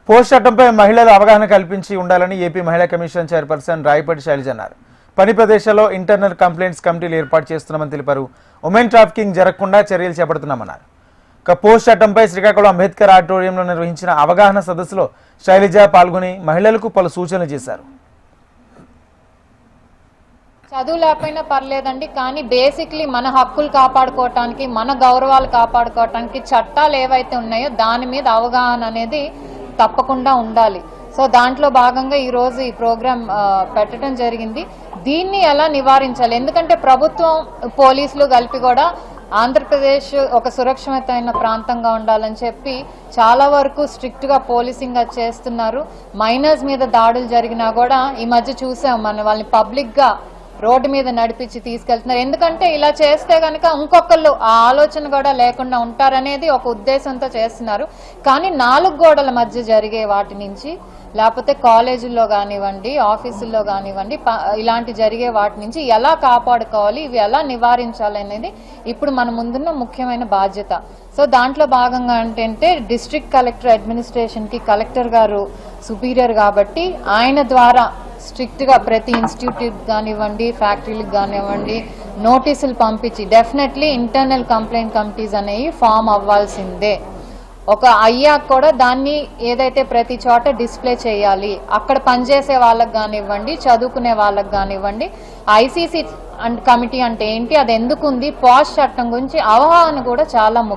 Post చట్టంపై మహిళలు అవగాహన కల్పించి ఉండాలని ఏపీ మహిళా కమిషన్ చైర్పర్సన్ రాయపటి శైలజ అన్నారు. పని ప్రదేశాల్లో ఇంటర్నల్ కంప్లైంట్స్ కమిటీలు ఏర్పాటు చేస్తున్నామని తెలిపారు. ఉమెన్ ట్రాఫికింగ్ జరగకుండా చర్యలు చేపడుతున్నామన్నారు. పోస్ట్ చట్టంపై శ్రీకాకుళం అంబేద్కర్ ఆడిటోరియంలో నిర్వహించిన అవగాహన సదస్సులో శైలజ పాల్గొని మహిళలకు పలు సూచనలు చేశారు. చదువు లేకపోయినా పర్లేదండి, కానీ బేసిక్లీ మన హక్కులు కాపాడుకోవటానికి, మన గౌరవాలు కాపాడుకోవటానికి చట్టాలు ఏవైతే ఉన్నాయో దాని మీద అవగాహన అనేది తప్పకుండా ఉండాలి. సో దాంట్లో భాగంగా ఈరోజు ఈ ప్రోగ్రాం పెట్టడం జరిగింది. దీన్ని ఎలా నివారించాలి, ఎందుకంటే ప్రభుత్వం పోలీసులు కలిపి కూడా ఆంధ్రప్రదేశ్ ఒక సురక్షితమైన ప్రాంతంగా ఉండాలని చెప్పి చాలా వరకు స్ట్రిక్ట్గా పోలీసింగ్ చేస్తున్నారు. మైనర్స్ మీద దాడులు జరిగినా కూడా ఈ మధ్య చూసాం, వాళ్ళని పబ్లిక్గా రోడ్డు మీద నడిపించి తీసుకెళ్తున్నారు. ఎందుకంటే ఇలా చేస్తే కనుక ఇంకొకళ్ళు ఆ ఆలోచన కూడా లేకుండా ఉంటారనేది ఒక ఉద్దేశంతో చేస్తున్నారు. కానీ 4 గోడల మధ్య జరిగే వాటి నుంచి, లేకపోతే కాలేజీల్లో కానివ్వండి, ఆఫీసుల్లో కానివ్వండి, ఇలాంటి జరిగే వాటి నుంచి ఎలా కాపాడుకోవాలి, ఇవి ఎలా నివారించాలి అనేది ఇప్పుడు మన ముందున్న ముఖ్యమైన బాధ్యత. సో దాంట్లో భాగంగా ఏంటంటే డిస్ట్రిక్ట్ కలెక్టర్ అడ్మినిస్ట్రేషన్కి కలెక్టర్ గారు సుపీరియర్ కాబట్టి ఆయన ద్వారా స్ట్రిక్ట్గా ప్రతి ఇన్స్టిట్యూట్ కానివ్వండి, ఫ్యాక్టరీలకు కానివ్వండి నోటీసులు పంపించి డెఫినెట్లీ ఇంటర్నల్ కంప్లైంట్ కమిటీస్ అనేవి ఫామ్ అవ్వాల్సిందే. ఒక అయ్యాక కూడా దాన్ని ఏదైతే ప్రతి చోట డిస్ప్లే చేయాలి. అక్కడ పనిచేసే వాళ్ళకి కానివ్వండి, చదువుకునే వాళ్ళకి కానివ్వండి, ఐసీసీ కమిటీ అంటే ఏంటి, అది ఎందుకు ఉంది, పాస్ చట్టం గురించి అవగాహన కూడా చాలా ముఖ్యం.